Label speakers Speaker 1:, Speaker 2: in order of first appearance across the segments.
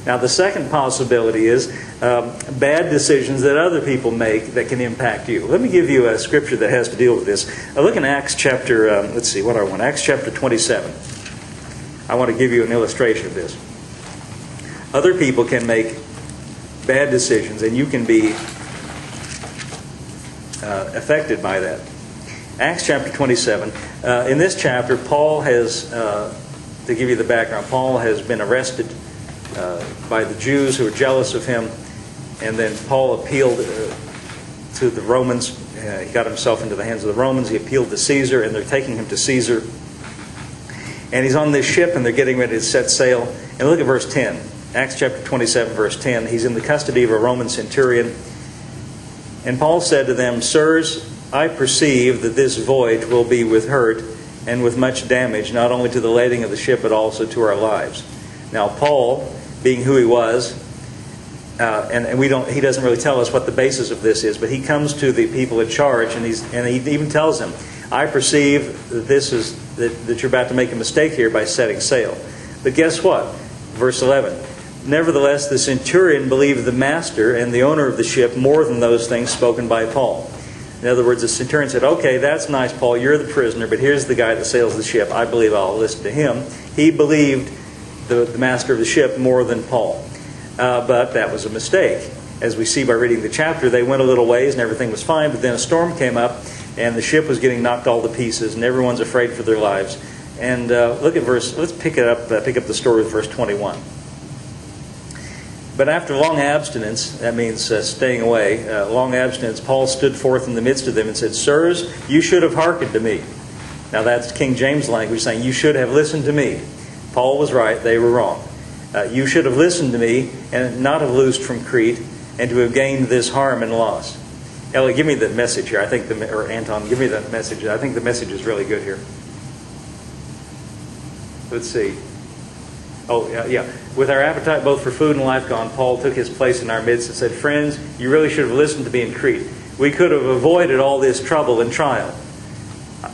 Speaker 1: Now, the second possibility is bad decisions that other people make that can impact you. Let me give you a scripture that has to deal with this. Look in Acts chapter, Acts chapter 27. I want to give you an illustration of this. Other people can make bad decisions, and you can be affected by that. Acts chapter 27. In this chapter, Paul has, to give you the background, Paul has been arrested by the Jews who were jealous of him, and then Paul appealed to the Romans. He got himself into the hands of the Romans. He appealed to Caesar, and they're taking him to Caesar. And he's on this ship, and they're getting ready to set sail. And look at verse 10. Acts chapter 27, verse 10. He's in the custody of a Roman centurion. And Paul said to them, "Sirs, I perceive that this voyage will be with hurt and with much damage, not only to the lading of the ship, but also to our lives." Now, Paul, being who he was, he doesn't really tell us what the basis of this is, but he comes to the people in charge, and he even tells them, "I perceive that that you're about to make a mistake here by setting sail." But guess what? Verse 11. "Nevertheless, the centurion believed the master and the owner of the ship more than those things spoken by Paul." In other words, the centurion said, "Okay, that's nice, Paul. You're the prisoner, but here's the guy that sails the ship. I believe I'll listen to him." He believed the master of the ship more than Paul. But that was a mistake. As we see by reading the chapter, they went a little ways and everything was fine, but then a storm came up and the ship was getting knocked all to pieces and everyone's afraid for their lives. And look at let's pick up the story with verse 21. "But after long abstinence," that means staying away, long abstinence, "Paul stood forth in the midst of them and said, 'Sirs, you should have hearkened to me.'" Now that's King James language saying, "You should have listened to me." Paul was right, they were wrong. "You should have listened to me and not have loosed from Crete and to have gained this harm and loss." Ellie, give me the message here. Or Anton, give me the message. I think the message is really good here. Let's see. Oh, yeah. "With our appetite both for food and life gone, Paul took his place in our midst and said, 'Friends, you really should have listened to me in Crete. We could have avoided all this trouble and trial.'"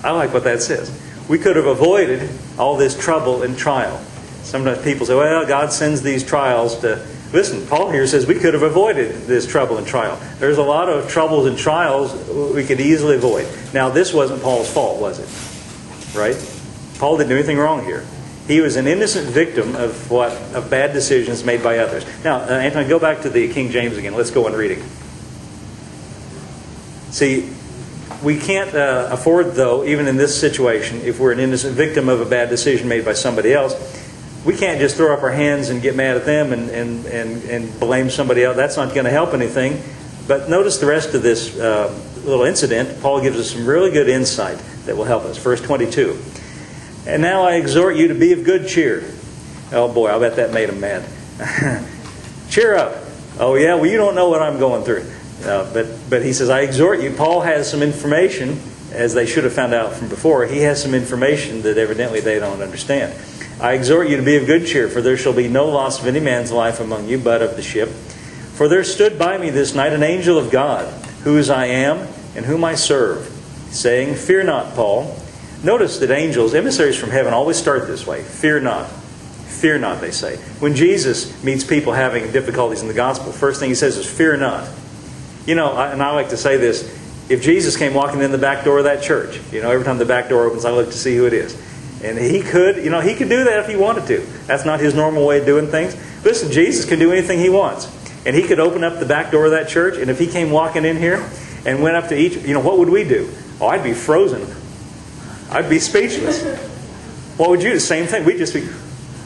Speaker 1: I like what that says. We could have avoided all this trouble and trial. Sometimes people say, "Well, God sends these trials to..." Listen, Paul here says we could have avoided this trouble and trial. There's a lot of troubles and trials we could easily avoid. Now, this wasn't Paul's fault, was it? Right? Paul didn't do anything wrong here. He was an innocent victim of bad decisions made by others. Now, Anton, go back to the King James again. Let's go on reading. See, we can't afford, though, even in this situation, if we're an innocent victim of a bad decision made by somebody else, we can't just throw up our hands and get mad at them and blame somebody else. That's not going to help anything. But notice the rest of this little incident. Paul gives us some really good insight that will help us. Verse 22. "And now I exhort you to be of good cheer." Oh boy, I bet that made him mad. "Cheer up." "Oh yeah, well you don't know what I'm going through." But he says, "I exhort you." Paul has some information, as they should have found out from before. He has some information that evidently they don't understand. "I exhort you to be of good cheer, for there shall be no loss of any man's life among you, but of the ship. For there stood by me this night an angel of God, whose I am and whom I serve, saying, 'Fear not, Paul.'" Notice that angels, emissaries from heaven, always start this way. "Fear not." "Fear not," they say. When Jesus meets people having difficulties in the gospel, first thing he says is, "Fear not." You know, and I like to say this, if Jesus came walking in the back door of that church, every time the back door opens, I look to see who it is. And he could do that if he wanted to. That's not his normal way of doing things. Listen, Jesus can do anything he wants. And he could open up the back door of that church, and if he came walking in here and went up to each, what would we do? Oh, I'd be frozen. I'd be speechless. What would you do? Same thing. We'd just be,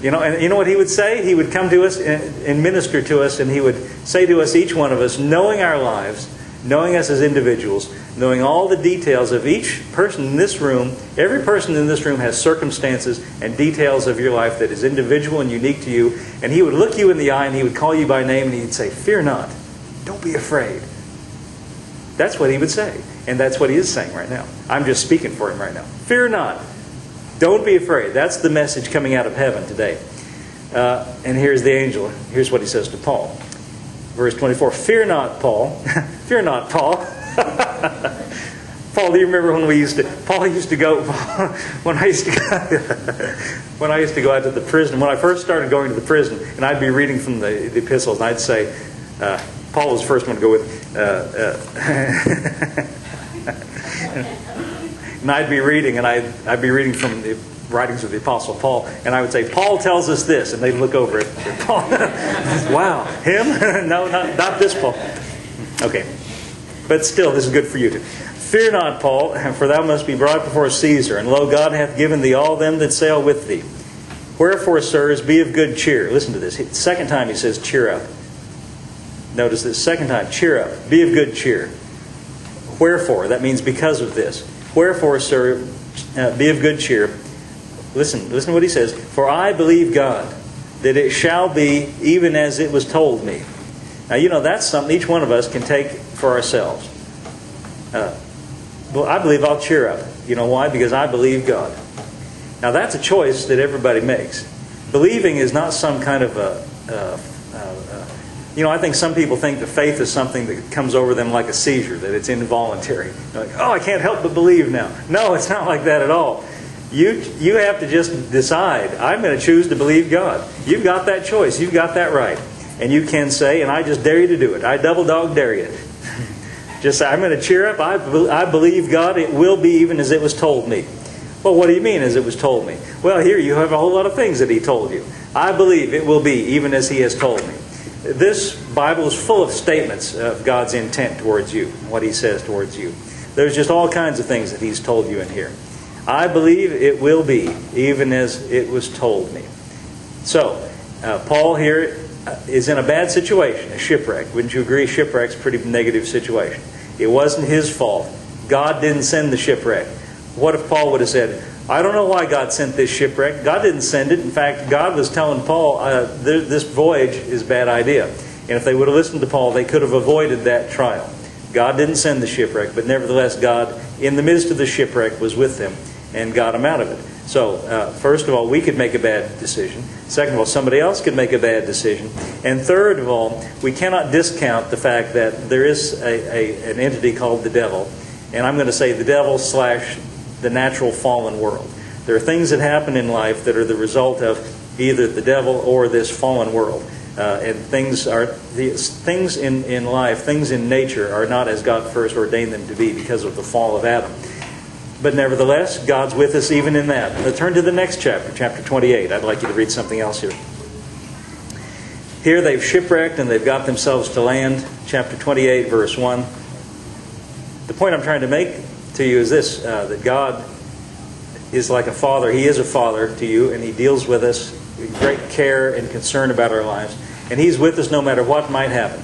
Speaker 1: and you know what he would say? He would come to us and minister to us, and he would say to us, each one of us, knowing our lives, knowing us as individuals, knowing all the details of each person in this room. Every person in this room has circumstances and details of your life that is individual and unique to you. And he would look you in the eye and he would call you by name and he'd say, "Fear not. Don't be afraid." That's what he would say. And that's what he is saying right now. I'm just speaking for him right now. Fear not. Don't be afraid. That's the message coming out of heaven today. And here's the angel. Here's what he says to Paul. Verse 24, "Fear not, Paul." Fear not, Paul. Paul, do you remember when Paul used to go, when I used to go out to the prison, when I first started going to the prison, and I'd be reading from the epistles, and I'd say, Paul was the first one to go with, and I'd be reading, and I'd be reading from the writings of the Apostle Paul, and I would say, Paul tells us this, and they'd look over at Paul. Wow, him? No, not this Paul. Okay. But still, this is good for you too. Fear not, Paul, for thou must be brought before Caesar, and lo, God hath given thee all them that sail with thee. Wherefore, sirs, be of good cheer. Listen to this. Second time he says, cheer up. Notice this. Second time, cheer up. Be of good cheer. Wherefore, that means because of this. Wherefore, sir, be of good cheer. Listen to what he says. For I believe God, that it shall be even as it was told me. Now, you know, that's something each one of us can take for ourselves. Well, I believe I'll cheer up. You know why? Because I believe God. Now, that's a choice that everybody makes. Believing is not some kind of I think some people think that faith is something that comes over them like a seizure, that it's involuntary. They're like, oh, I can't help but believe now. No, it's not like that at all. You have to just decide, I'm going to choose to believe God. You've got that choice. You've got that right. And you can say, and I just dare you to do it. I double dog dare you. Just say, I'm going to cheer up. I believe God. It will be even as it was told me. Well, what do you mean as it was told me? Well, here you have a whole lot of things that He told you. I believe it will be even as He has told me. This Bible is full of statements of God's intent towards you, what He says towards you. There's just all kinds of things that He's told you in here. I believe it will be even as it was told me. So, Paul here is in a bad situation, a shipwreck. Wouldn't you agree? Shipwreck's a pretty negative situation. It wasn't his fault. God didn't send the shipwreck. What if Paul would have said, I don't know why God sent this shipwreck. God didn't send it. In fact, God was telling Paul, this voyage is a bad idea. And if they would have listened to Paul, they could have avoided that trial. God didn't send the shipwreck, but nevertheless, God, in the midst of the shipwreck, was with them and got them out of it. So, first of all, we could make a bad decision. Second of all, somebody else could make a bad decision. And third of all, we cannot discount the fact that there is an entity called the devil. And I'm going to say the devil / the natural fallen world. There are things that happen in life that are the result of either the devil or this fallen world. And things in life, things in nature are not as God first ordained them to be because of the fall of Adam. But nevertheless, God's with us even in that. Let's turn to the next chapter, chapter 28. I'd like you to read something else here. Here they've shipwrecked and they've got themselves to land. Chapter 28, verse 1. The point I'm trying to make to you is this, that God is like a father. He is a father to you, and He deals with us with great care and concern about our lives. And He's with us no matter what might happen.